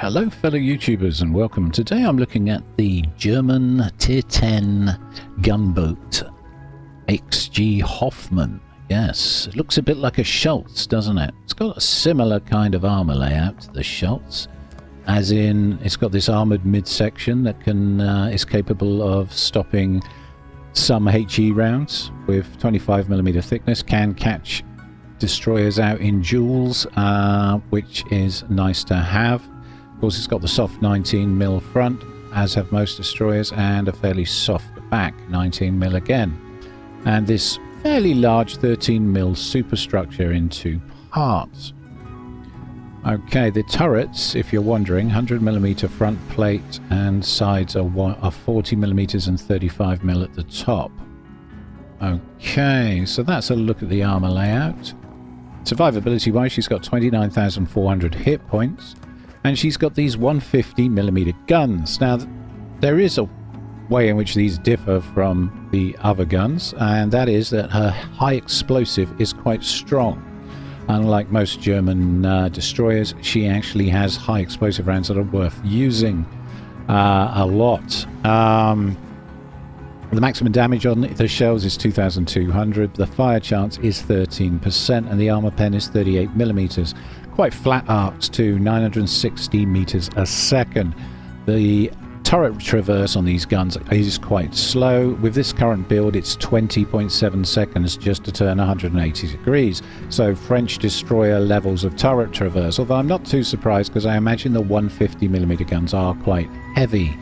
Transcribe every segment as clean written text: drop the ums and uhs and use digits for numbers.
Hello fellow YouTubers and welcome. Today I'm looking at the German Tier 10 gunboat G Hoffman. Yes, it looks a bit like a Schultz, doesn't it? It's got a similar kind of armor layout to the Schultz, as in it's got this armored midsection that is capable of stopping some HE rounds with 25mm thickness, can catch destroyers out in duels, which is nice to have. Of course, it's got the soft 19mm front, as have most destroyers, and a fairly soft back 19mm again. And this fairly large 13mm superstructure in two parts. Okay, the turrets, if you're wondering, 100mm front plate and sides are 40mm and 35mm at the top. Okay, so that's a look at the armor layout. Survivability wise, she's got 29,400 hit points. And she's got these 150mm guns. Now, there is a way in which these differ from the other guns, and that is that her high explosive is quite strong. Unlike most German destroyers, she actually has high explosive rounds that are worth using a lot. The maximum damage on the shells is 2,200, the fire chance is 13%, and the armor pen is 38mm. Quite flat arcs to 960 meters a second. The turret traverse on these guns is quite slow. With this current build, it's 20.7 seconds just to turn 180 degrees. So French destroyer levels of turret traverse, although I'm not too surprised because I imagine the 150mm guns are quite heavy.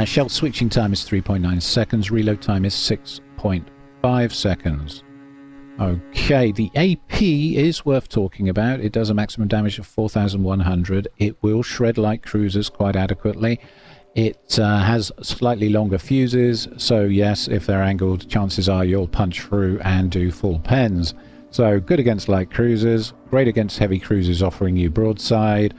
Shell switching time is 3.9 seconds, reload time is 6.5 seconds. Okay, the AP is worth talking about. It does a maximum damage of 4,100. It will shred light cruisers quite adequately. It has slightly longer fuses, so yes, if they're angled, chances are you'll punch through and do full pens. So good against light cruisers, great against heavy cruisers offering you broadside,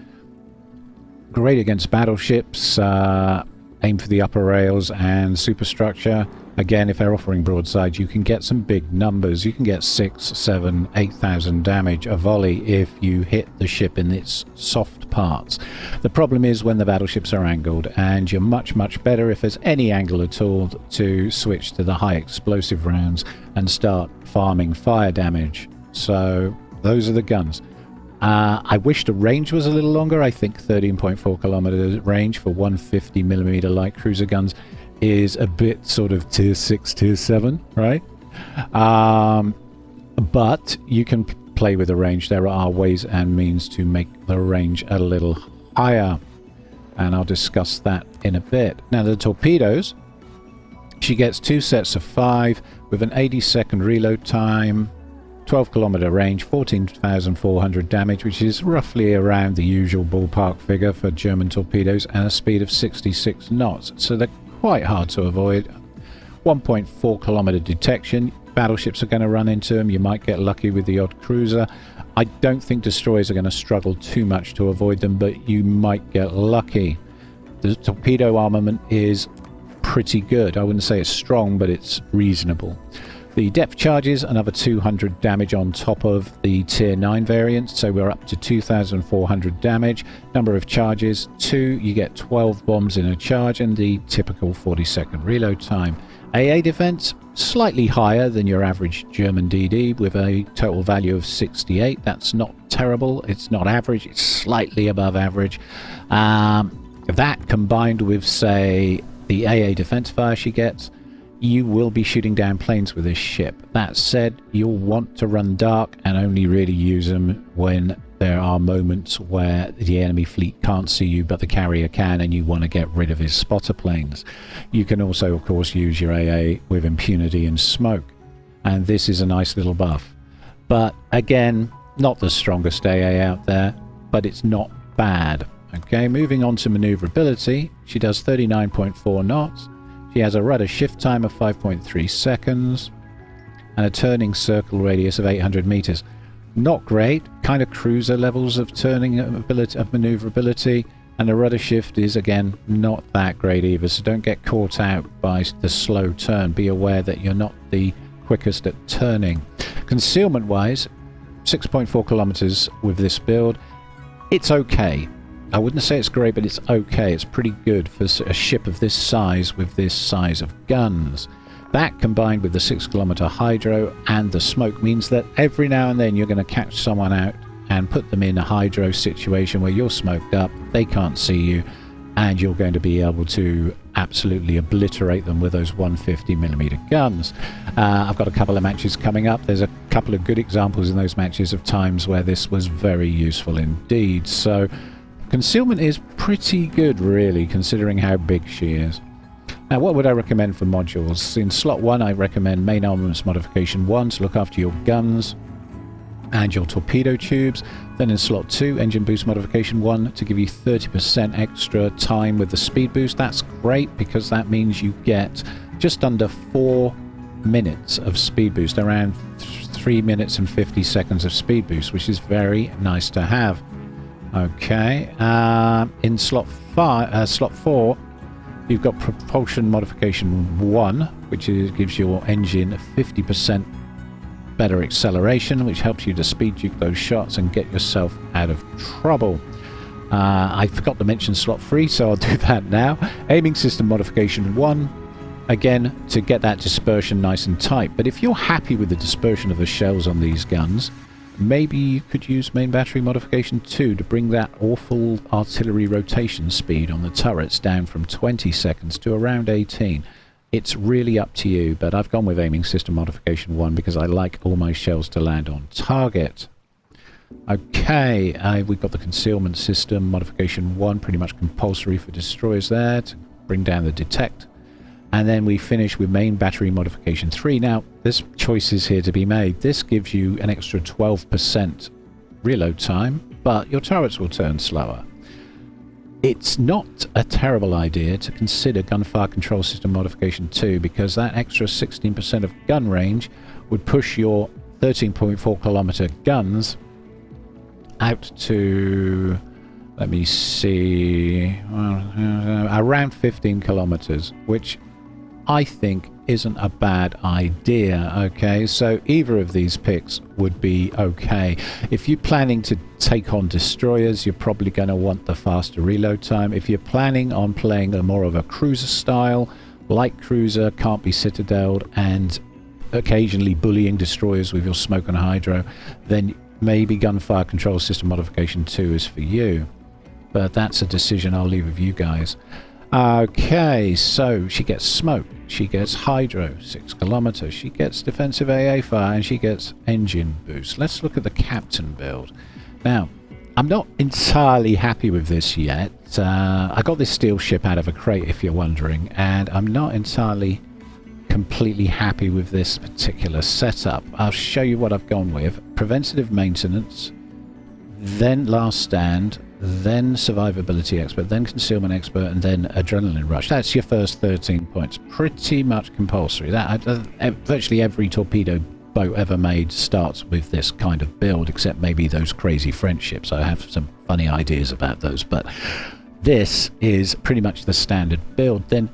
great against battleships, aim for the upper rails and superstructure. Again, if they're offering broadside, you can get some big numbers. You can get 6, 7, 8,000 damage a volley if you hit the ship in its soft parts. The problem is when the battleships are angled, and you're much better if there's any angle at all to switch to the high explosive rounds and start farming fire damage. So those are the guns. I wish the range was a little longer. I think 13.4 kilometers range for 150mm light cruiser guns is a bit sort of tier 6, tier 7, right? But you can play with the range. There are ways and means to make the range a little higher, and I'll discuss that in a bit. Now, the torpedoes, she gets 2 sets of 5 with an 80-second reload time, 12-kilometer range, 14,400 damage, which is roughly around the usual ballpark figure for German torpedoes, and a speed of 66 knots. So they're quite hard to avoid. 1.4 kilometer detection. Battleships are going to run into them. You might get lucky with the odd cruiser. I don't think destroyers are going to struggle too much to avoid them, but you might get lucky. The torpedo armament is pretty good. I wouldn't say it's strong, but it's reasonable. The depth charges, another 200 damage on top of the tier 9 variant, so we're up to 2,400 damage. Number of charges, 2. You get 12 bombs in a charge, and the typical 40-second reload time. AA defense, slightly higher than your average German DD, with a total value of 68. That's not terrible. It's not average. It's slightly above average. That combined with, say, the AA defense fire she gets, you will be shooting down planes with this ship. That said, you'll want to run dark and only really use them when there are moments where the enemy fleet can't see you but the carrier can, and you want to get rid of his spotter planes. You can also, of course, use your AA with impunity and smoke, and this is a nice little buff. But again, not the strongest AA out there, but it's not bad. Okay, moving on to maneuverability, she does 39.4 knots. She has a rudder shift time of 5.3 seconds and a turning circle radius of 800 meters. Not great, kind of cruiser levels of turning ability, of maneuverability, and the rudder shift is again not that great either, so don't get caught out by the slow turn. Be aware that you're not the quickest at turning. Concealment wise, 6.4 kilometers with this build. It's okay. I wouldn't say it's great, but it's okay. It's pretty good for a ship of this size with this size of guns. That combined with the 6-kilometer hydro and the smoke means that every now and then you're going to catch someone out and put them in a hydro situation where you're smoked up, they can't see you, and you're going to be able to absolutely obliterate them with those 150mm guns. I've got a couple of matches coming up. There's a couple of good examples in those matches of times where this was very useful indeed. So concealment is pretty good, really, considering how big she is. Now, what would I recommend for modules? In slot 1, I recommend main armaments modification 1 to look after your guns and your torpedo tubes. Then in slot 2, engine boost modification 1 to give you 30% extra time with the speed boost. That's great because that means you get just under 4 minutes of speed boost, around 3 minutes and 50 seconds of speed boost, which is very nice to have. Okay, in slot 4, you've got propulsion modification 1, which gives your engine 50% better acceleration, which helps you to speed juke those shots and get yourself out of trouble. I forgot to mention slot 3, so I'll do that now. Aiming system modification 1, again, to get that dispersion nice and tight. But if you're happy with the dispersion of the shells on these guns, maybe you could use main battery modification 2 to bring that awful artillery rotation speed on the turrets down from 20 seconds to around 18. It's really up to you, but I've gone with aiming system modification 1 because I like all my shells to land on target. Okay, we've got the concealment system modification 1, pretty much compulsory for destroyers there to bring down the detect. And then we finish with main battery modification 3. Now, there's choices here to be made. This gives you an extra 12% reload time, but your turrets will turn slower. It's not a terrible idea to consider gunfire control system modification 2 because that extra 16% of gun range would push your 13.4 kilometer guns out to, let me see, around 15 kilometers, which I think isn't a bad idea. Okay, so either of these picks would be okay. If you're planning to take on destroyers, you're probably going to want the faster reload time. If you're planning on playing a more of a cruiser style, light cruiser, can't be citadeled, and occasionally bullying destroyers with your smoke and hydro, then maybe gunfire control system modification 2 is for you. But that's a decision I'll leave with you guys. Okay, so she gets smoke, she gets hydro, 6 kilometers, she gets defensive AA fire, and she gets engine boost. Let's look at the captain build. Now, I'm not entirely happy with this yet. I got this steel ship out of a crate, if you're wondering, and I'm not entirely completely happy with this particular setup. I'll show you what I've gone with. Preventative maintenance, then last stand, then survivability expert, then concealment expert, and then adrenaline rush. That's your first 13 points. Pretty much compulsory. Virtually every torpedo boat ever made starts with this kind of build, except maybe those crazy French ships. I have some funny ideas about those, but this is pretty much the standard build. Then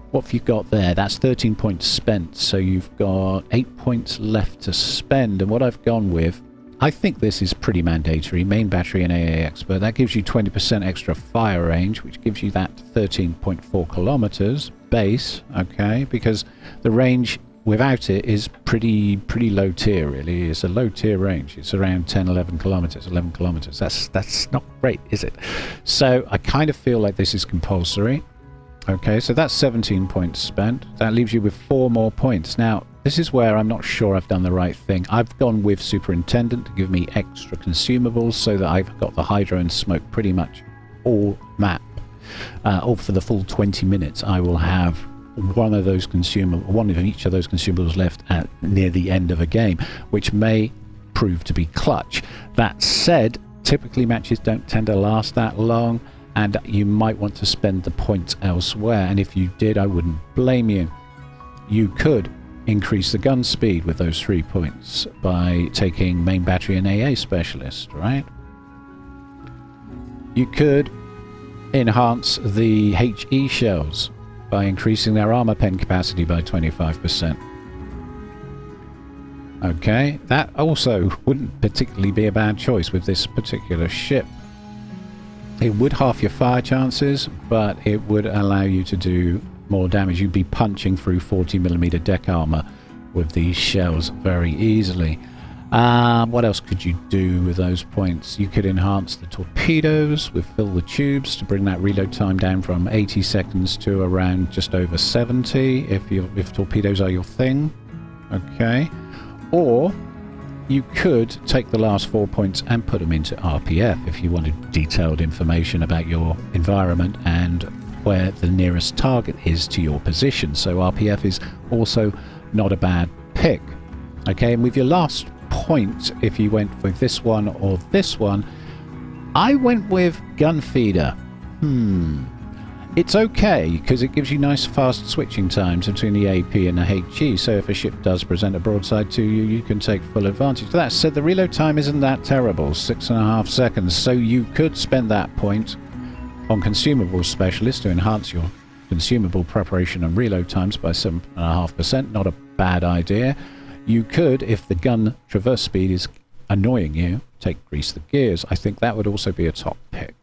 what have you got there? That's 13 points spent, so you've got 8 points left to spend. And what I've gone with, I think this is pretty mandatory. Main battery and AA expert. That gives you 20% extra fire range, which gives you that 13.4 kilometers base. Okay, because the range without it is pretty low tier, really. It's a low tier range. It's around 10-11 kilometers. 11 kilometers. That's not great, is it? So I kind of feel like this is compulsory. Okay, so that's 17 points spent. That leaves you with 4 more points. Now, this is where I'm not sure I've done the right thing. I've gone with Superintendent to give me extra consumables so that I've got the hydro and smoke pretty much all map. All for the full 20 minutes. I will have one of each of those consumables left at near the end of a game, which may prove to be clutch. That said, typically matches don't tend to last that long, and you might want to spend the points elsewhere, and if you did, I wouldn't blame you. You could increase the gun speed with those 3 points by taking main battery and AA specialist, right? You could enhance the HE shells by increasing their armor pen capacity by 25%. Okay, that also wouldn't particularly be a bad choice with this particular ship. It would half your fire chances, but it would allow you to do more damage. You'd be punching through 40mm deck armor with these shells very easily. What else could you do with those points? You could enhance the torpedoes with fill the tubes to bring that reload time down from 80 seconds to around just over 70 if torpedoes are your thing. Okay. Or you could take the last 4 points and put them into RPF if you wanted detailed information about your environment and where the nearest target is to your position. So RPF is also not a bad pick. Okay, and with your last point, if you went with this one or this one, I went with gun feeder. It's okay because it gives you nice fast switching times between the AP and the HE, so if a ship does present a broadside to you, you can take full advantage. That said, the reload time isn't that terrible, 6.5 seconds, so you could spend that point on consumable specialist to enhance your consumable preparation and reload times by 7.5%. Not a bad idea. You could, if the gun traverse speed is annoying you, take grease the gears. I think that would also be a top pick.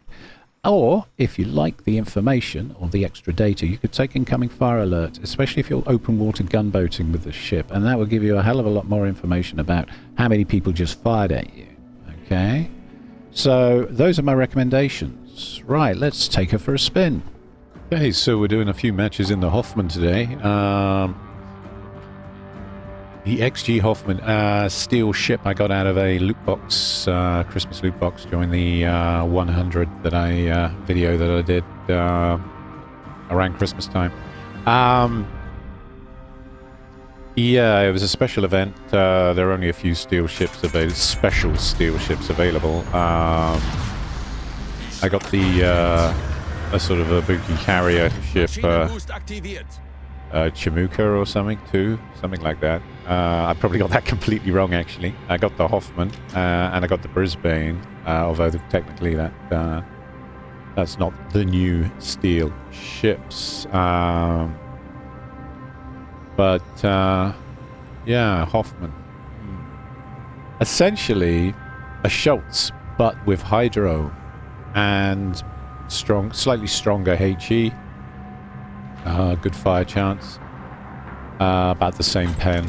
Or, if you like the information or the extra data, you could take incoming fire alert, especially if you're open water gunboating with the ship, and that will give you a hell of a lot more information about how many people just fired at you. Okay? So, those are my recommendations. Right, let's take her for a spin. Okay, so we're doing a few matches in the Hoffman today. The XG Hoffman steel ship I got out of a loot box, Christmas loot box during the 100 that video that I did around Christmas time. Yeah, it was a special event. There are only a few steel ships available, special steel ships available. I got the a sort of a boogie carrier ship. Chimuka or something like that. I probably got that completely wrong actually. I got the Hoffman and I got the Brisbane, although technically that's not the new steel ships. But yeah, Hoffman. Essentially a Schultz, but with hydro and slightly stronger HE. Good fire chance. About the same pen.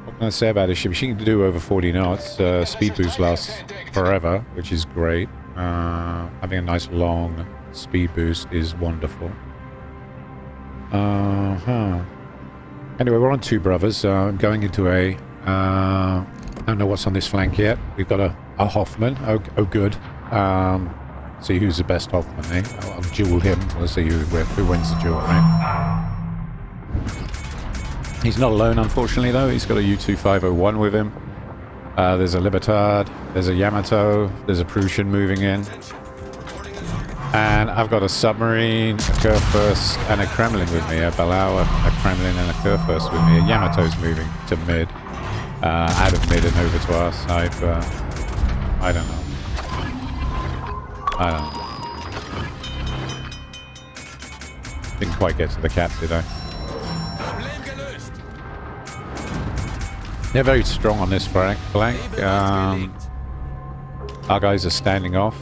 What can I say about this ship? She can do over 40 knots. Speed boost lasts forever, which is great. Having a nice long speed boost is wonderful. Anyway, we're on two brothers. I'm going into a... I don't know what's on this flank yet. We've got a Hoffman. Oh good. See who's the best Hoffman, eh? I'll duel him. We'll see who wins the duel, right? He's not alone, unfortunately, though. He's got a U-2501 with him. There's a Libertad. There's a Yamato. There's a Prussian moving in. And I've got a submarine, a Kurfürst, and a Kremlin with me. A Belau, a Kremlin, and a Kurfürst with me. A Yamato's moving to mid. Out of mid and over to our side, but I don't know. I don't know. Didn't quite get to the cap, did I? They're very strong on this flank. Our guys are standing off.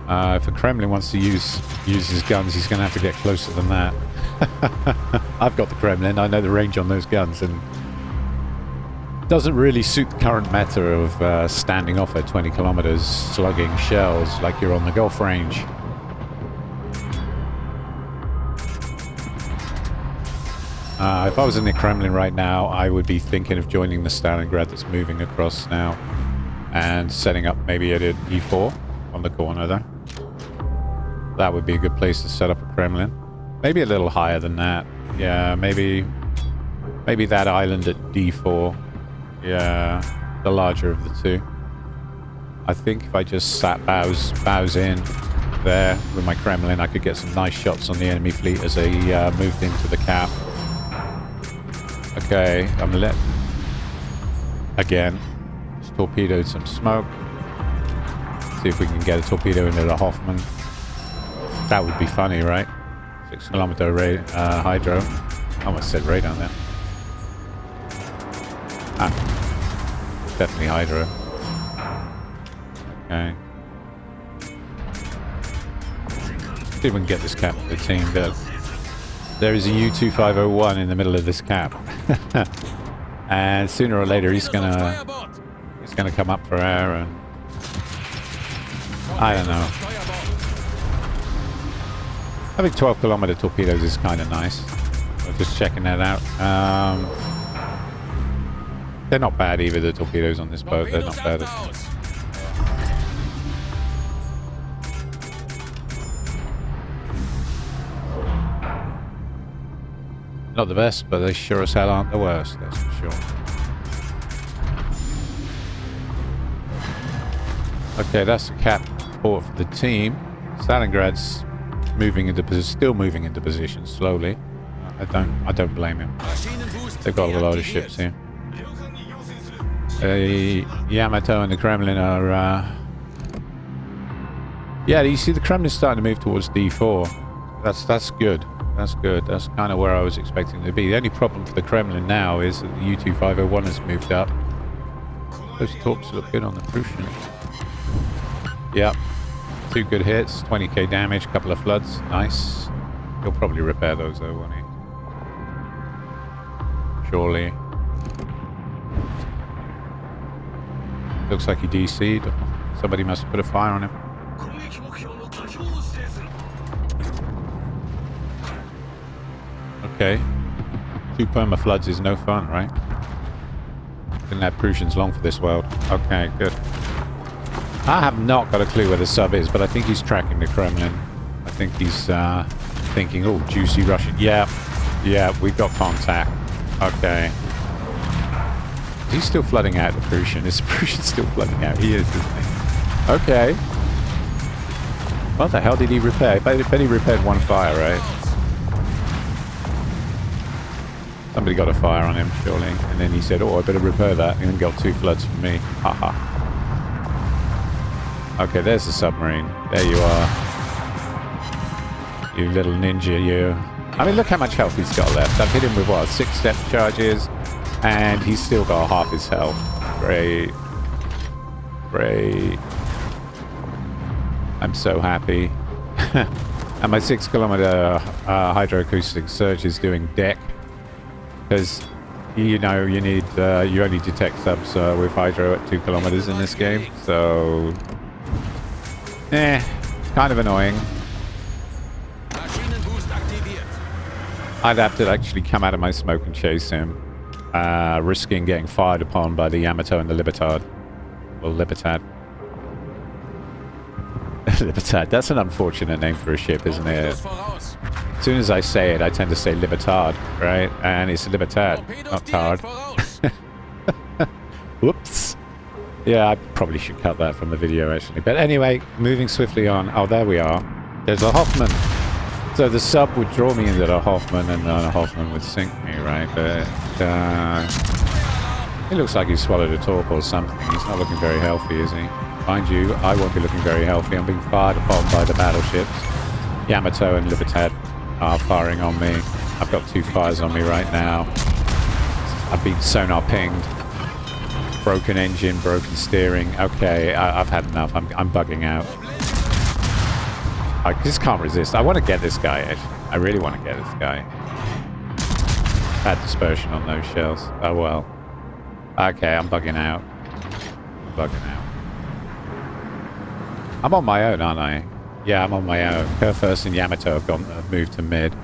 If a Kremlin wants to use his guns, he's going to have to get closer than that. I've got the Kremlin. I know the range on those guns, and doesn't really suit the current meta of standing off at 20 kilometers, slugging shells like you're on the Gulf range. If I was in the Kremlin right now, I would be thinking of joining the Stalingrad that's moving across now and setting up maybe at an E4 on the corner there. That would be a good place to set up a Kremlin. Maybe a little higher than that. Yeah, maybe that island at D4. Yeah, the larger of the two. I think if I just sat bows in there with my Kremlin, I could get some nice shots on the enemy fleet as they moved into the cap. Okay, I'm lit. Again, just torpedoed some smoke. See if we can get a torpedo into the Hoffman. That would be funny, right? 6 kilometer hydro. I almost said radar there. Definitely hydro. Okay. See if we can get this cap to the team, but there is a U-2501 in the middle of this cap. And sooner or later he's gonna come up for air, and I don't know. Having 12-kilometer torpedoes is kind of nice. I'm just checking that out. They're not bad either, the torpedoes on this boat. They're not bad at all. Not the best, but they sure as hell aren't the worst, that's for sure. Okay, that's the cap port for the team. Stalingrad's still moving into position slowly. I don't blame him. They've got a lot of ships here. Yamato and the Kremlin are yeah, you see the Kremlin's starting to move towards D4. That's good. That's good. That's kind of where I was expecting to be. The only problem for the Kremlin now is that the U-2501 has moved up. Those torps look good on the Prussian. Yep. 2 good hits, 20k damage, couple of floods. Nice. He'll probably repair those though, won't he? Surely. Looks like he DC'd. Somebody must have put a fire on him. Okay. 2 perma floods is no fun, right? Didn't have Prussians long for this world. Okay, good. I have not got a clue where the sub is, but I think he's tracking the Kremlin. I think he's thinking, oh, juicy Russian. Yeah, we've got contact. Okay. Is he still flooding out the Prussian? Is the Prussian still flooding out? He is, isn't he? Okay. What the hell did he repair? I bet he repaired 1 fire, right? Somebody got a fire on him, surely. And then he said, oh, I better repair that. And then got 2 floods from me. Haha. Okay, there's the submarine. There you are. You little ninja, you. I mean, look how much health he's got left. I've hit him with, what, 6 step charges? And he's still got half his health. Great. Great. I'm so happy. And my 6-kilometer hydroacoustic surge is doing deck. Because, you know, you need, you only detect subs with hydro at 2 kilometers in this game. So, it's kind of annoying. I'd have to actually come out of my smoke and chase him, risking getting fired upon by the Yamato and the Libertad. Well, Libertad. Libertad. That's an unfortunate name for a ship, isn't it? As soon as I say it, I tend to say Libertad, right? And it's Libertad, not Tard. Whoops. Yeah, I probably should cut that from the video, actually. But anyway, moving swiftly on. Oh, there we are. There's a Hoffman. So the sub would draw me into the Hoffman, and then a Hoffman would sink me, right? But it looks like he swallowed a torp or something. He's not looking very healthy, is he? Mind you, I won't be looking very healthy. I'm being fired upon by the battleships. Yamato and Libertad are firing on me. I've got 2 fires on me right now. I've been sonar pinged. Broken engine, broken steering. Okay, I've had enough. I'm bugging out. I just can't resist. I want to get this guy, actually. I really want to get this guy. Bad dispersion on those shells. Oh well. Okay, I'm bugging out. I'm bugging out. I'm on my own, aren't I? Yeah, I'm on my own. Kurfürst and Yamato have moved to mid.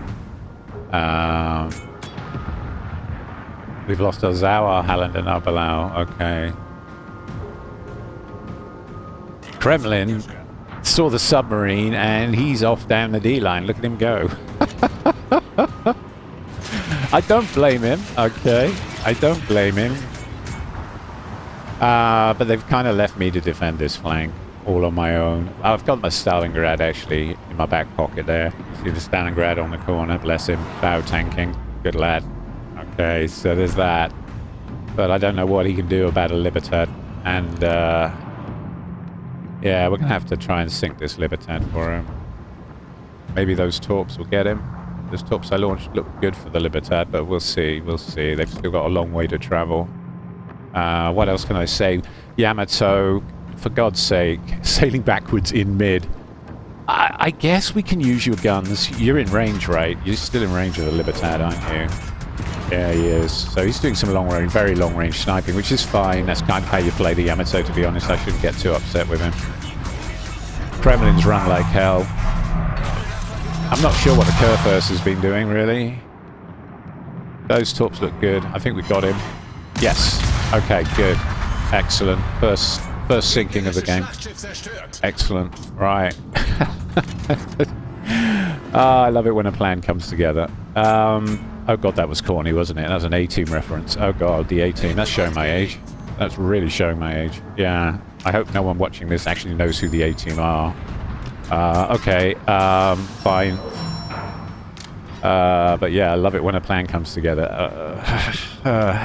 We've lost Ozawa, Halland and Abelau. Okay. Kremlin saw the submarine and he's off down the D-line. Look at him go. I don't blame him. Okay. I don't blame him. But they've kind of left me to defend this flank. All on my own. I've got my Stalingrad actually in my back pocket there. See the Stalingrad on the corner, bless him. Bow tanking. Good lad. Okay, so there's that. But I don't know what he can do about a Libertad. And, yeah, we're going to have to try and sink this Libertad for him. Maybe those torps will get him. Those torps I launched look good for the Libertad, but we'll see. We'll see. They've still got a long way to travel. What else can I say? Yamato for God's sake, sailing backwards in mid. I guess we can use your guns. You're in range, right? You're still in range of the Libertad, aren't you? Yeah, he is. So he's doing some long range, very long range sniping, which is fine. That's kind of how you play the Yamato, to be honest. I shouldn't get too upset with him. Kremlin's run like hell. I'm not sure what the Kurfürst has been doing, really. Those torps look good. I think we got him. Yes. Okay, good. Excellent. First sinking of the game. Excellent. Right. I love it when a plan comes together. Oh god, that was corny, wasn't it? That was an A-Team reference. Oh god, the A-Team. That's showing my age. That's really showing my age. Yeah. I hope no one watching this actually knows who the A-Team are. Okay. Fine. But yeah, I love it when a plan comes together.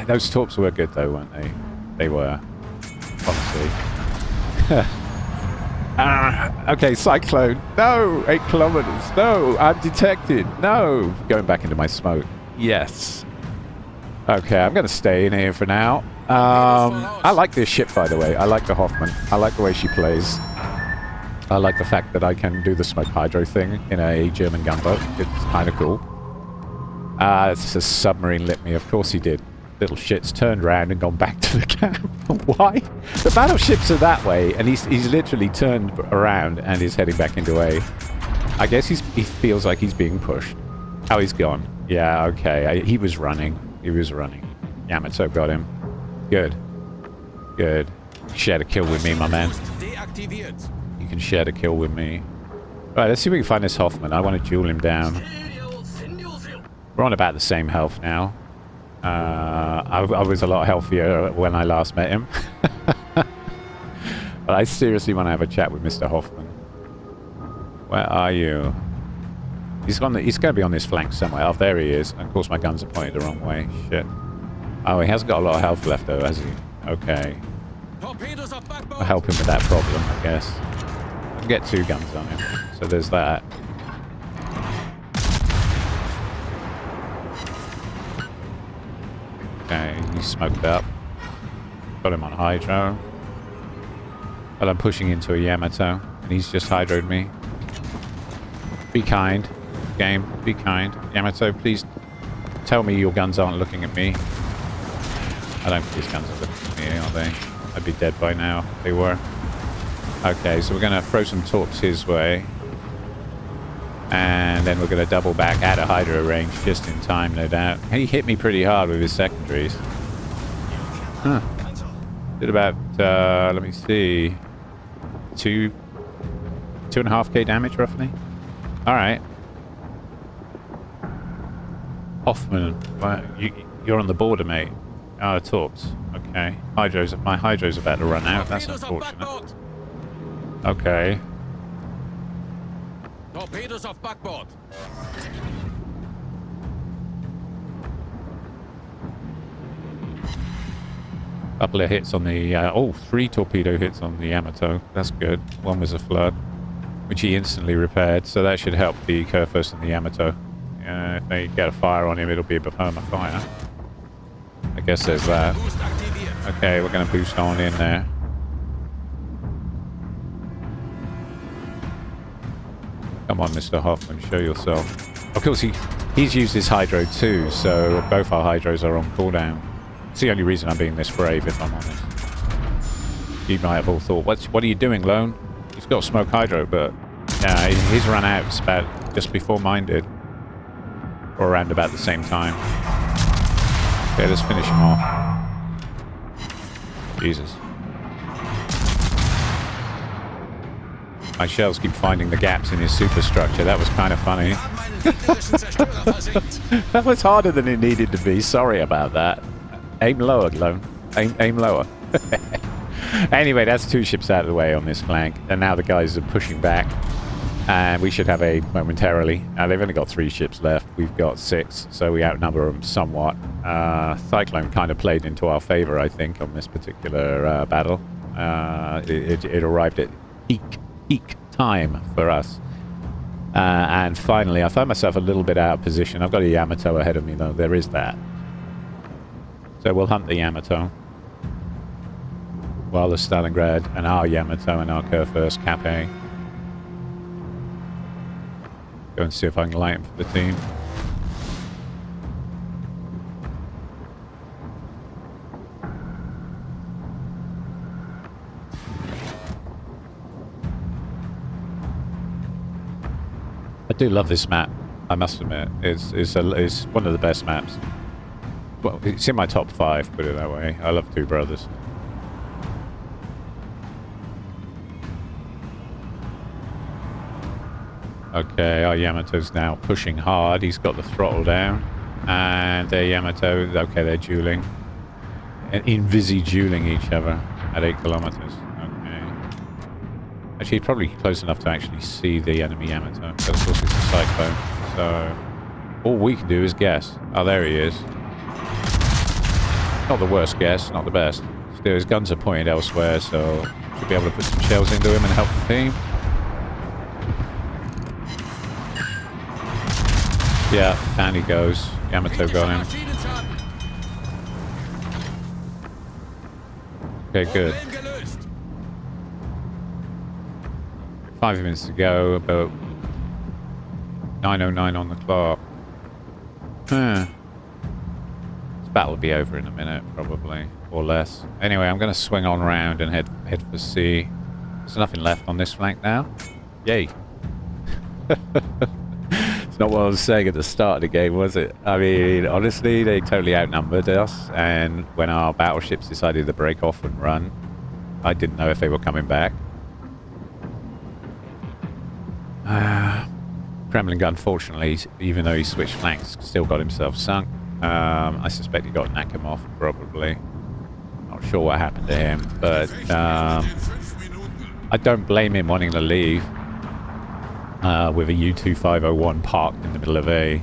Those torps were good though, weren't they? They were. Honestly. Okay, Cyclone. No! 8 kilometers. No! I'm detected. No! Going back into my smoke. Yes. Okay, I'm going to stay in here for now. I like this ship, by the way. I like the Hoffman. I like the way she plays. I like the fact that I can do the smoke hydro thing in a German gunboat. It's kind of cool. It's a submarine lit me. Of course he did. Little shit's turned around and gone back to the camp. Why? The battleships are that way, and he's literally turned around and is heading back into A. I guess he feels like he's being pushed. Oh, he's gone. Yeah, okay. He was running. He was running. Yamato got him. Good. Good. Share a kill with me, my man. You can share a kill with me. Right, let's see if we can find this Hoffman. I want to duel him down. We're on about the same health now. I was a lot healthier when I last met him. But I seriously want to have a chat with Mr. Hoffman. Where are you? He's going to be on this flank somewhere. Oh, there he is. And of course my guns are pointed the wrong way. Shit. Oh, he hasn't got a lot of health left though, has he? Okay. I'll help him with that problem, I guess. I can get 2 guns on him. So there's that. Okay, he's smoked up. Got him on hydro. But I'm pushing into a Yamato, and he's just hydroed me. Be kind, game. Be kind. Yamato, please tell me your guns aren't looking at me. I don't think his guns are looking at me, are they? I'd be dead by now if they were. Okay, so we're going to throw some torps his way. And then we're going to double back out of hydro range just in time, no doubt. He hit me pretty hard with his secondaries. Huh. Did about, let me see, 2.5k damage roughly. Alright. Hoffman, well, you're on the border, mate. Oh, torps. Okay. My hydro's about to run out. That's unfortunate. Okay. Torpedoes off backboard. Couple of hits on the... 3 torpedo hits on the Yamato. That's good. One was a flood, which he instantly repaired, so that should help the Kurfürst and the Yamato. If they get a fire on him, it'll be a perma fire. I guess there's that. Okay, we're going to boost on in there. Come on, Mr. Hoffman, show yourself. Of course, he's used his hydro too, so both our hydros are on cooldown. It's the only reason I'm being this brave, if I'm honest. You might have all thought, what are you doing, Lone? He's got smoke hydro, but yeah, he's run out about just before mine did. Or around about the same time. Okay, let's finish him off. Jesus. My shells keep finding the gaps in his superstructure. That was kind of funny. That was harder than it needed to be. Sorry about that. Aim lower, Lone. Aim lower. Anyway, that's 2 ships out of the way on this flank. And now the guys are pushing back. And we should have aid momentarily. Now, they've only got 3 ships left. We've got 6, so we outnumber them somewhat. Cyclone kind of played into our favor, I think, on this particular battle. It arrived at peak time for us. And finally, I found myself a little bit out of position. I've got a Yamato ahead of me, though. There is that. So we'll hunt the Yamato. while the Stalingrad and our Yamato and our Kurfürst cap A. Go and see if I can light him for the team. I do love this map, I must admit. It's one of the best maps. Well, it's in my top 5, put it that way. I love Two Brothers. Okay, our Yamato's now pushing hard. He's got the throttle down. And their Yamato, okay, they're dueling. Invisi-dueling each other at 8 kilometers. Okay. Actually, probably close enough to actually see the enemy Yamato. But of course, it's a cyclone. So, all we can do is guess. Oh, there he is. Not the worst guess, not the best. Still, his guns are pointed elsewhere, so should be able to put some shells into him and help the team. Yeah, down he goes. Yamato got him. Okay, good. 5 minutes to go, about 9:09 on the clock. This battle will be over in a minute, probably, or less. Anyway, I'm going to swing on round and head for C. There's nothing left on this flank now. Yay. It's not what I was saying at the start of the game, was it? I mean, honestly, they totally outnumbered us, and when our battleships decided to break off and run, I didn't know if they were coming back. Kremlin, unfortunately, even though he switched flanks, still got himself sunk. I suspect he got Nakhimov, probably. Not sure what happened to him, but I don't blame him wanting to leave with a U-2501 parked in the middle of A.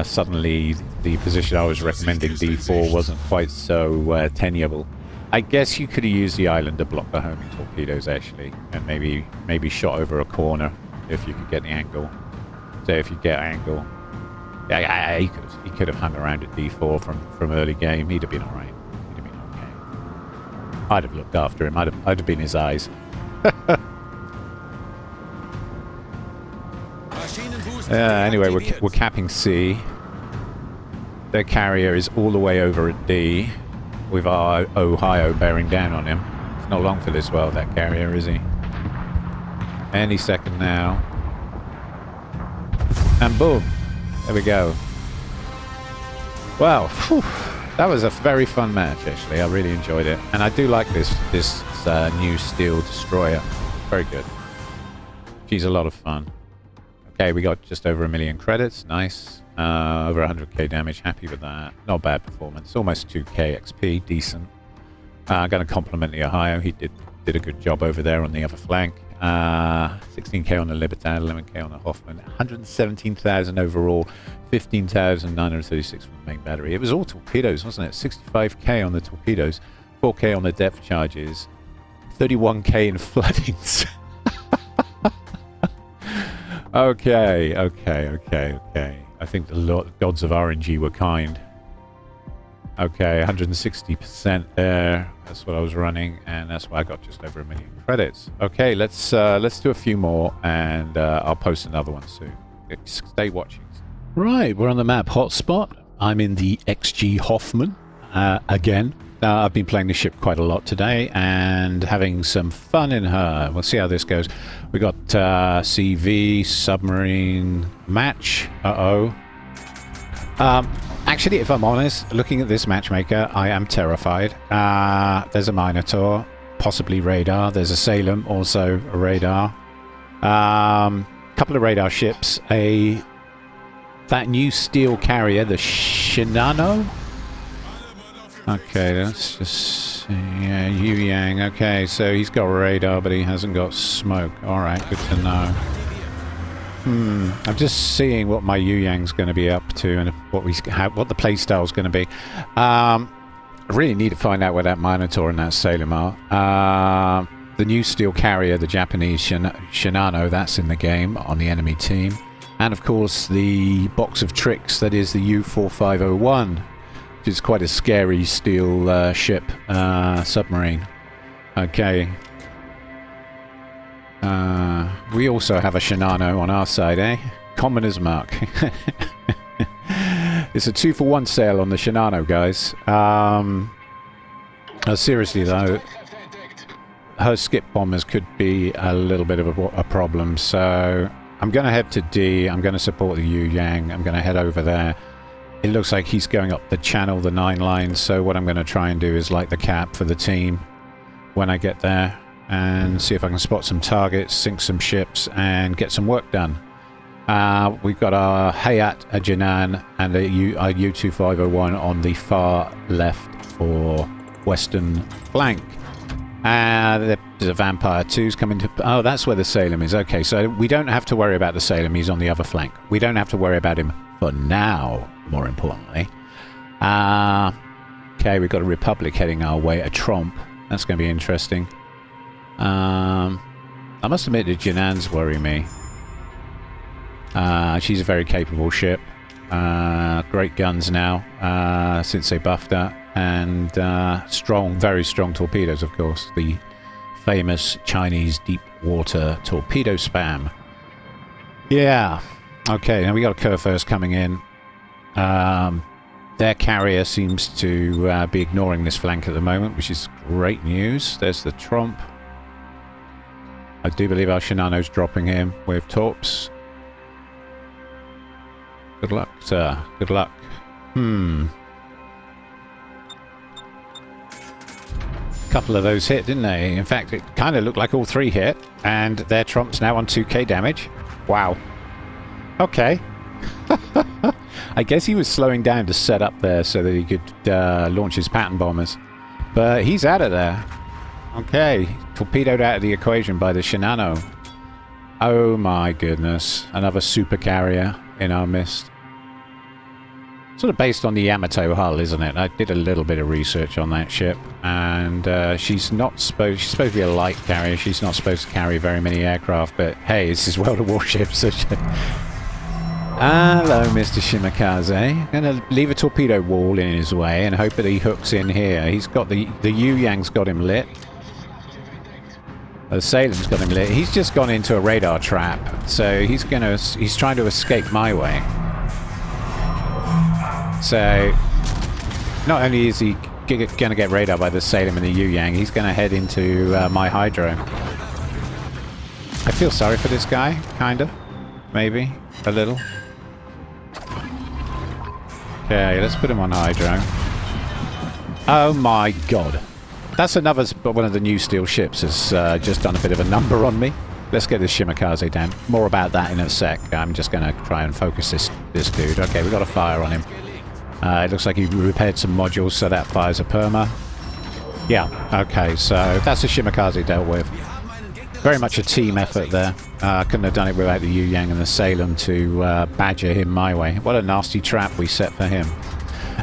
Suddenly, the position I was recommending, D4, wasn't quite so tenable. I guess you could have used the island to block the homing torpedoes, actually, and maybe shot over a corner if you could get the angle. So if you get angle, yeah, he could have hung around at D4 from early game. He'd have been all right. He'd have been okay. I'd have looked after him. I'd have been his eyes. Anyway, we're capping C. Their carrier is all the way over at D, with our Ohio bearing down on him. It's not long for this world, that carrier, is he? Any second now. And boom. There we go. Well, whew, that was a very fun match, actually. I really enjoyed it. And I do like this new steel destroyer. Very good. She's a lot of fun. Okay, we got just over 1 million credits. Nice. Over 100k damage. Happy with that. Not bad performance. Almost 2k XP. Decent. I'm going to compliment the Ohio. He did a good job over there on the other flank. 16k on the Libertad, 11k on the Hoffman, 117,000 overall, 15,936 from the main battery. It was all torpedoes, wasn't it? 65k on the torpedoes, 4k on the depth charges, 31k in floodings. Okay. I think the gods of RNG were kind. Okay, 160% there. That's what I was running, and that's why I got just over 1 million credits. Okay, let's do a few more, and I'll post another one soon. Stay watching. Right, we're on the map hotspot. I'm in the XG Hoffman again. I've been playing the ship quite a lot today and having some fun in her. We'll see how this goes. We got CV, submarine, match. Actually, if I'm honest, looking at this matchmaker, I am terrified. There's a Minotaur, possibly radar. There's a Salem, also a radar. Couple of radar ships. That new steel carrier, the Shinano. Okay, let's just see. Yeah, Yu Yang. Okay, so he's got radar, but he hasn't got smoke. All right, good to know. I'm just seeing what my Yu Yang's going to be up to and what the play style's going to be. I really need to find out where that Minotaur and that Salem are. The new steel carrier, the Japanese Shinano, that's in the game on the enemy team. And of course the box of tricks that is the U-4501, which is quite a scary steel ship submarine. Okay. We also have a Shinano on our side, eh? Commoner's mark. It's a 2-for-1 sale on the Shinano, guys. Seriously though, her skip bombers could be a little bit of a problem, so I'm going to head to D. I'm going to support the Yu Yang. I'm going to head over there. It looks like he's going up the channel, the 9 lines, so what I'm going to try and do is light the cap for the team when I get there and see if I can spot some targets, sink some ships, and get some work done. We've got our Hayat, a Jinan, and a U-2501 on the far left or western flank. There's a Vampire 2's coming to... Oh, that's where the Salem is. Okay, so we don't have to worry about the Salem. He's on the other flank. We don't have to worry about him for now, more importantly. Okay, we've got a Republic heading our way. A Tromp. That's going to be interesting. I must admit the Jinans worry me. She's a very capable ship. Great guns now, since they buffed her. And strong, very strong torpedoes, of course. The famous Chinese deep water torpedo spam. Yeah. Okay, now we got a Kurfürst coming in. Their carrier seems to be ignoring this flank at the moment, which is great news. There's the Tromp. I do believe our Shinano's dropping him with torps. Good luck, sir. Good luck. Couple of those hit, didn't they? In fact, it kind of looked like all 3 hit, and their Tromp's now on 2k damage. Wow. Okay. I guess he was slowing down to set up there so that he could launch his pattern bombers. But he's out of there. Okay. Torpedoed out of the equation by the Shinano. Oh my goodness. Another super carrier in our midst. Sort of based on the Yamato hull, isn't it? I did a little bit of research on that ship, and she's supposed to be a light carrier. She's not supposed to carry very many aircraft, but hey, this is World of Warships. So hello, Mr. Shimakaze. Gonna leave a torpedo wall in his way and hope that he hooks in here. He's got the Yu Yang's got him lit. The Salem's got him lit. He's just gone into a radar trap, so he's trying to escape my way. So, not only is he going to get radar by the Salem and the Yu Yang, he's going to head into my Hydro. I feel sorry for this guy, kind of. Maybe. A little. Okay, let's put him on Hydro. Oh my god. That's another... one of the new steel ships has just done a bit of a number on me. Let's get this Shimakaze down. More about that in a sec. I'm just going to try and focus this dude. Okay, we got a fire on him. It looks like he repaired some modules, so that fires a perma. Yeah, okay, so that's the Shimakaze dealt with. Very much a team effort there. Couldn't have done it without the Yu Yang and the Salem to badger him my way. What a nasty trap we set for him.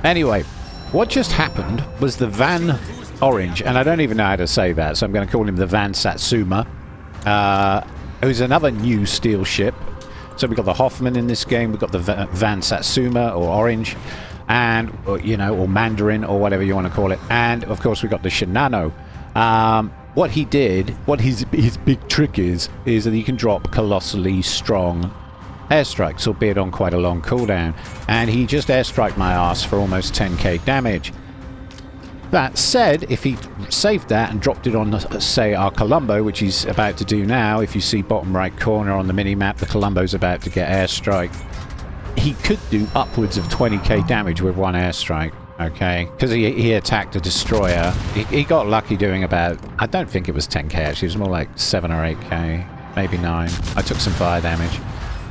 Anyway, what just happened was the Van Orange, and I don't even know how to say that, so I'm going to call him the Van Satsuma, who's another new steel ship. So we've got the Hoffman in this game, we've got the Van Satsuma, or Orange, and, you know, or Mandarin, or whatever you want to call it. And, of course, we've got the Shinano. What he did, what his big trick is that he can drop colossally strong airstrikes, albeit on quite a long cooldown. And he just airstriked my ass for almost 10k damage. That said, if he saved that and dropped it on, say, our Colombo, which he's about to do now, if you see bottom right corner on the mini-map, the Colombo's about to get airstrike. He could do upwards of 20k damage with one airstrike, okay? Because he attacked a destroyer. He got lucky doing about... I don't think it was 10k, actually. It was more like 7 or 8k, maybe 9. I took some fire damage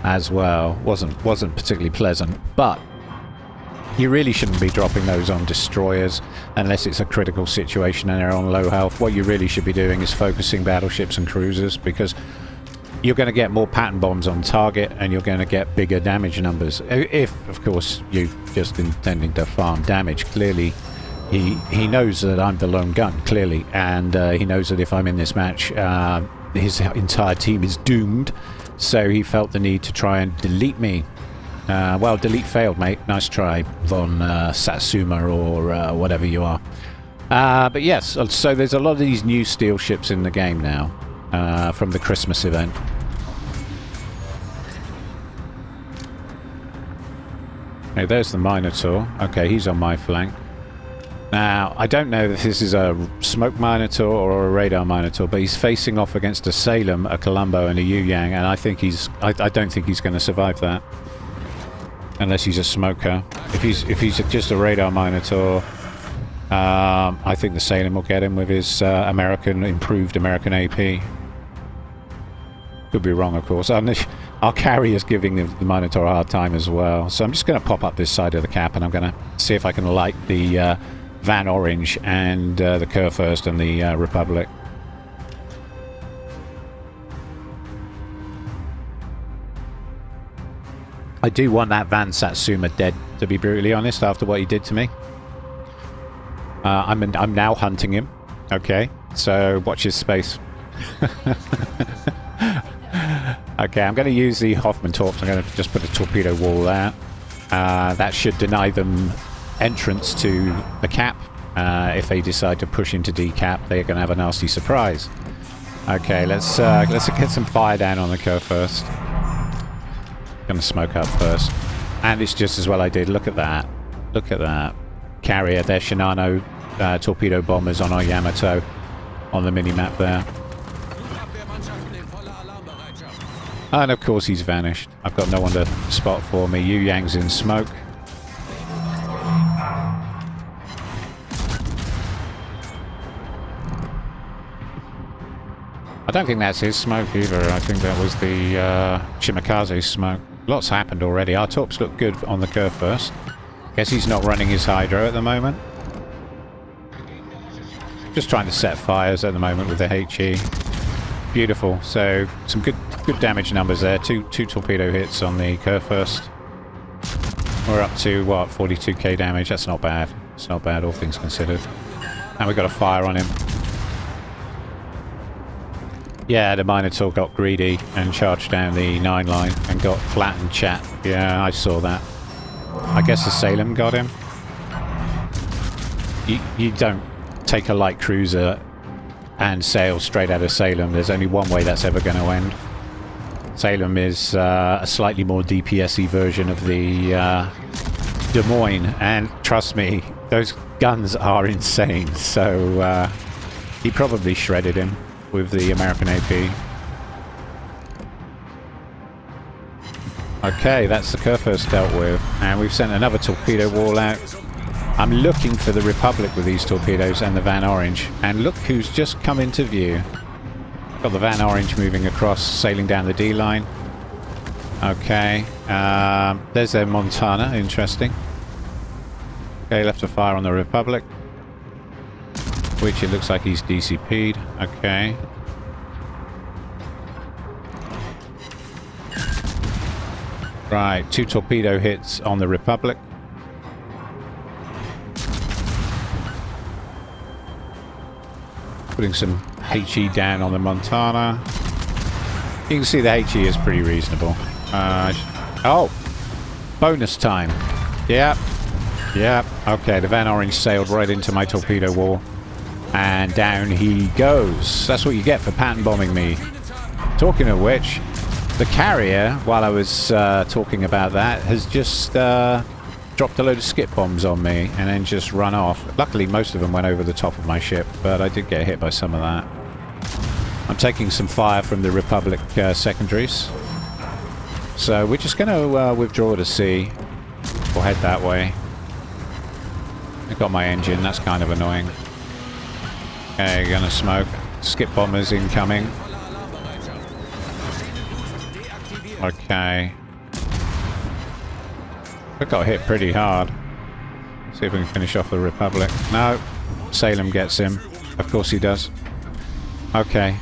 as well. Wasn't particularly pleasant, but... you really shouldn't be dropping those on destroyers unless it's a critical situation and they're on low health. What you really should be doing is focusing battleships and cruisers, because you're going to get more pattern bombs on target and you're going to get bigger damage numbers. If, of course, you're just intending to farm damage. Clearly, he knows that I'm the lone gun, clearly, and he knows that if I'm in this match, his entire team is doomed, so he felt the need to try and delete me. Well, delete failed, mate. Nice try, Von Satsuma, or whatever you are. But yes, so there's a lot of these new steel ships in the game now from the Christmas event. Okay, there's the Minotaur. Okay, he's on my flank. Now, I don't know if this is a smoke Minotaur or a radar Minotaur, but he's facing off against a Salem, a Colombo, and a Yu Yang, and I think I don't think he's going to survive that, unless he's a smoker. If he's just a radar Minotaur, I think the Salem will get him with his improved American AP. Could be wrong, of course. Our carrier's giving the Minotaur a hard time as well. So I'm just going to pop up this side of the cap, and I'm going to see if I can light the Van Orange and the Kurfürst and the Republic. I do want that Van Satsuma dead, to be brutally honest, after what he did to me. I'm now hunting him. Okay, so watch his space. Okay, I'm going to use the Hoffman torps. I'm going to just put a torpedo wall there. That should deny them entrance to the cap. If they decide to push into decap, they're going to have a nasty surprise. Okay, let's get some fire down on the Kurfürst. Going to smoke up first, and it's just as well I did. Look at that! Look at that carrier. Their Shinano torpedo bombers on our Yamato on the mini map there. And of course he's vanished. I've got no one to spot for me. Yu Yang's in smoke. I don't think that's his smoke either. I think that was the Shimakaze's smoke. Lots happened already. Our torps look good on the Kurfürst. Guess he's not running his Hydro at the moment. Just trying to set fires at the moment with the HE. Beautiful. So some good damage numbers there. Two torpedo hits on the Kurfürst. We're up to what, 42k damage. That's not bad. It's not bad, all things considered. And we got a fire on him. Yeah, the Minotaur got greedy and charged down the 9 line and got flattened chat. Yeah, I saw that. I guess the Salem got him. You don't take a light cruiser and sail straight out of Salem. There's only one way that's ever going to end. Salem is a slightly more DPS-y version of the Des Moines, and trust me, those guns are insane. So he probably shredded him with the American AP. Okay, that's the Kurfürst dealt with, and we've sent another torpedo wall out. I'm looking for the Republic with these torpedoes and the Van Orange, and look who's just come into view. Got the Van Orange moving across, sailing down the D line. Okay, there's their Montana, interesting. Okay, left a fire on the Republic, which it looks like he's DCP'd. Okay. Right, 2 torpedo hits on the Republic. Putting some HE down on the Montana. You can see the HE is pretty reasonable. Oh! Bonus time. Yep. Yep. Okay, the Van Orange sailed right into my torpedo wall. And down he goes. That's what you get for pattern bombing me. Talking of which, the carrier, while I was talking about that, has just dropped a load of skip bombs on me and then just run off. Luckily, most of them went over the top of my ship, but I did get hit by some of that. I'm taking some fire from the Republic secondaries. So we're just going to withdraw to sea. We'll head that way. I got my engine, that's kind of annoying. Okay, gonna smoke. Skip bombers incoming. Okay. We got hit pretty hard. See if we can finish off the Republic. No. Salem gets him. Of course he does. Okay.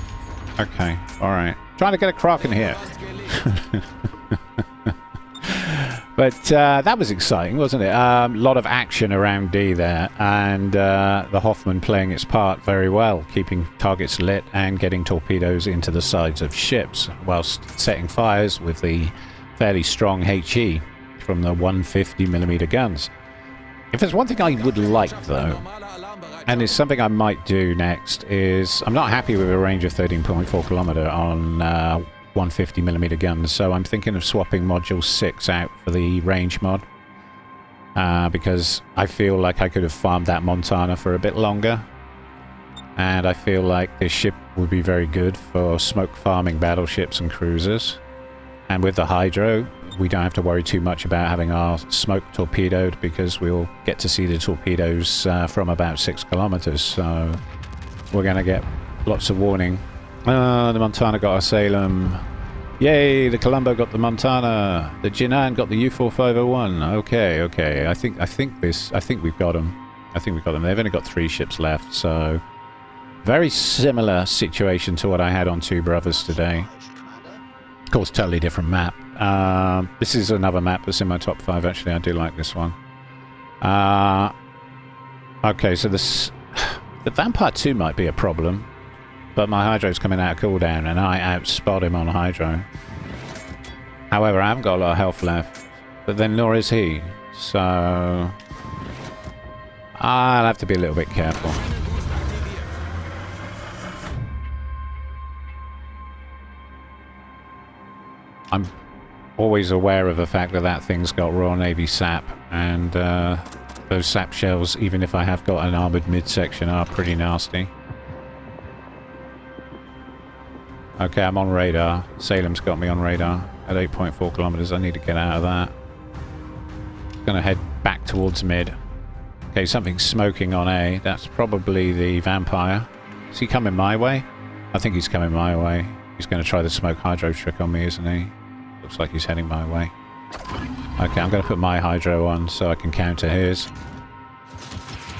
Okay. Alright. Trying to get a Kraken here. But that was exciting, wasn't it? A lot of action around D there, and the Hoffman playing its part very well, keeping targets lit and getting torpedoes into the sides of ships, whilst setting fires with the fairly strong HE from the 150mm guns. If there's one thing I would like, though, And it's something I might do next is I'm not happy with a range of 13.4 kilometer on 150mm guns, so I'm thinking of swapping module 6 out for the range mod, because I feel like I could have farmed that Montana for a bit longer, and I feel like this ship would be very good for smoke farming battleships and cruisers. And with the hydro, we don't have to worry too much about having our smoke torpedoed, because we'll get to see the torpedoes from about 6 kilometers, so we're going to get lots of warning. The Montana got our Salem. Yay, the Colombo got the Montana. The Jinan got the U4501. Okay. I think we've got them. They've only got 3 ships left, so very similar situation to what I had on Two Brothers today. Of course, totally different map. This is another map that's in my top 5, actually. I do like this one. Okay, so the Vampire 2 might be a problem, but my hydro's coming out of cooldown, and I outspot him on hydro. However, I haven't got a lot of health left, but then nor is he, so I'll have to be a little bit careful. I'm always aware of the fact that that thing's got Royal Navy sap, and those sap shells, even if I have got an armoured midsection, are pretty nasty. Okay, I'm on radar. Salem's got me on radar at 8.4 kilometers. I need to get out of that. Gonna head back towards mid. Okay, something's smoking on A. That's probably the Vampire. Is he coming my way? I think he's coming my way. He's going to try the smoke hydro trick on me, isn't he? Looks like he's heading my way. Okay, I'm going to put my hydro on so I can counter his.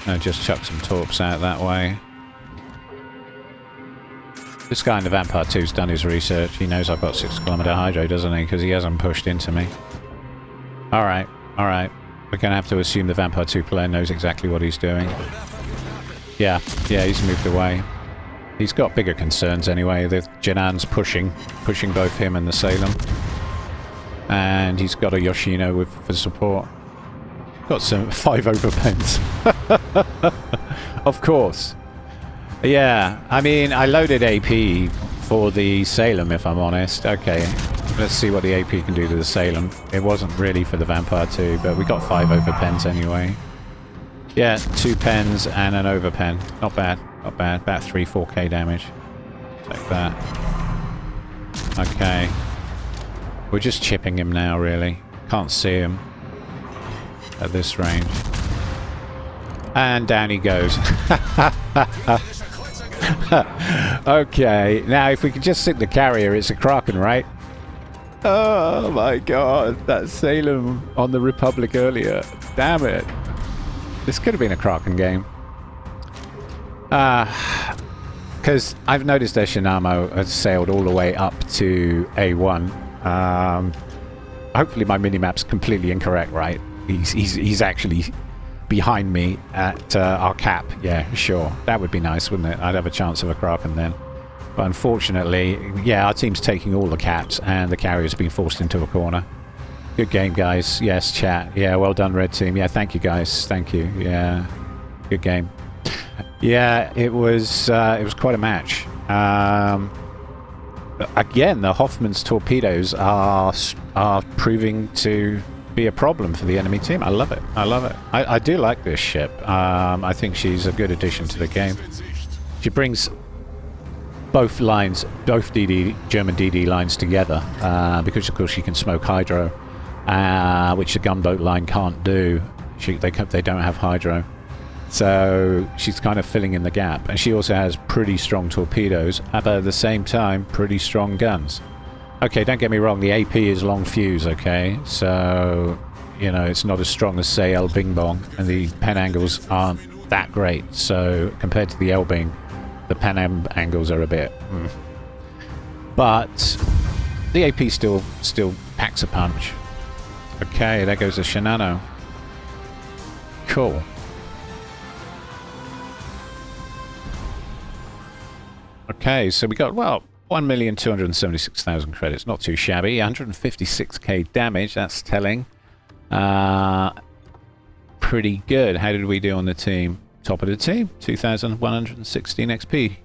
And just chuck some torps out that way. This guy in the Vampire 2's done his research. He knows I've got 6 kilometer hydro, doesn't he? Because he hasn't pushed into me. Alright. We're going to have to assume the Vampire 2 player knows exactly what he's doing. Yeah, he's moved away. He's got bigger concerns anyway. The Jinan's pushing both him and the Salem. And he's got a Yoshino for support. Got some 5 overpens. Of course. Yeah, I mean, I loaded AP for the Salem, if I'm honest. Okay, let's see what the AP can do to the Salem. It wasn't really for the Vampire 2, but we got 5 overpens anyway. Yeah, 2 pens and an overpen. Not bad. Not bad. About 3-4k damage. Take that. Okay. We're just chipping him now, really. Can't see him at this range. And down he goes. Okay. Now, if we could just sink the carrier, it's a Kraken, right? Oh, my God. That Salem on the Republic earlier. Damn it. This could have been a Kraken game. Because I've noticed their Shinamo has sailed all the way up to A1. Hopefully my minimap's completely incorrect, right? He's actually behind me at our cap. Yeah, sure. That would be nice, wouldn't it? I'd have a chance of a Kraken then. But unfortunately, yeah, our team's taking all the caps and the carrier's been forced into a corner. Good game, guys. Yes, chat. Yeah, well done, Red Team. Yeah, thank you, guys. Thank you. Yeah, good game. Yeah, it was quite a match. Again, the Hoffman's torpedoes are proving to be a problem for the enemy team. I love it. I do like this ship. I think she's a good addition to the game. She brings both lines, both German DD lines together, because of course she can smoke hydro, which the gunboat line can't do. They don't have hydro. So she's kind of filling in the gap, and she also has pretty strong torpedoes, but at the same time pretty strong guns. Okay, don't get me wrong, the AP is long fuse, okay, so you know it's not as strong as say El Bing Bong, and the pen angles aren't that great, so compared to the El Bing, the pen angles are a bit but the AP still packs a punch. Okay, there goes the Shinano. Cool. Okay, so we got, well, 1,276,000 credits. Not too shabby. 156k damage. That's telling. Pretty good. How did we do on the team? top of the team, 2,116 XP.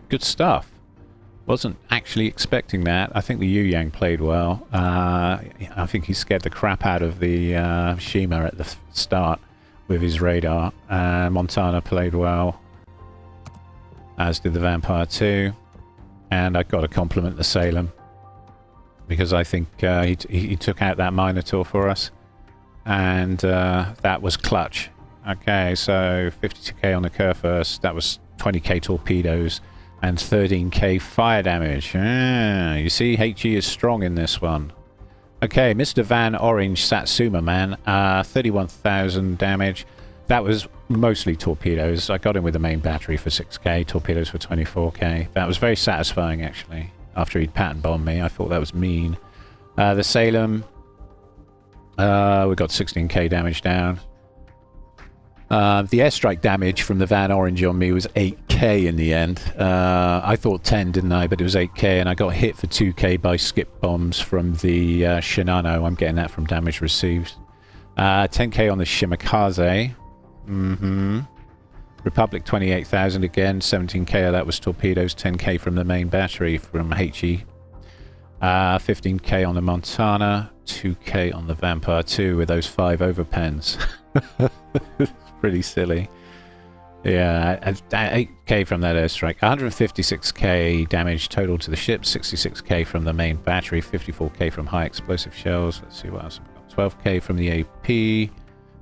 Good stuff. Wasn't actually expecting that. I think the Yu Yang played well. I think he scared the crap out of the Shima at the start with his radar. Montana played well, as did the Vampire 2. And I got to compliment the Salem, because I think he took out that Minotaur for us. And that was clutch. Okay, so 52k on the Kerfurst. That was 20k torpedoes and 13k fire damage. You see, HE is strong in this one. Okay, Mr. Van Orange Satsuma, man. 31,000 damage. That was mostly torpedoes. I got him with the main battery for 6k, torpedoes for 24k. That was very satisfying, actually. After he'd pattern bombed me, I thought that was mean. The Salem, we got 16k damage down. The airstrike damage from the Van Orange on me was 8k in the end. I thought 10, didn't I? But it was 8k, and I got hit for 2k by skip bombs from the Shinano. I'm getting that from damage received. 10k on the Shimakaze. Republic 28,000 again. 17k of that was torpedoes. 10k from the main battery from HE. 15k on the Montana. 2k on the Vampire 2 with those 5 overpens. Pretty silly. Yeah, 8k from that airstrike. 156k damage total to the ship. 66k from the main battery. 54k from high explosive shells. Let's see what else I've got. 12k from the AP.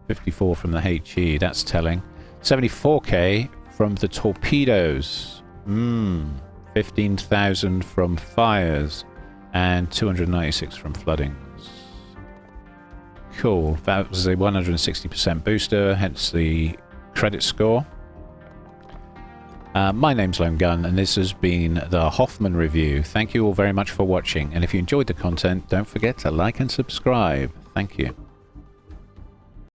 54 from the HE. That's telling. 74k from the torpedoes. 15,000 from fires. And 296 from floodings. Cool. That was a 160% booster, hence the credit score. My name's Lone Gun, and this has been the Hoffman Review. Thank you all very much for watching, and if you enjoyed the content, don't forget to like and subscribe. Thank you.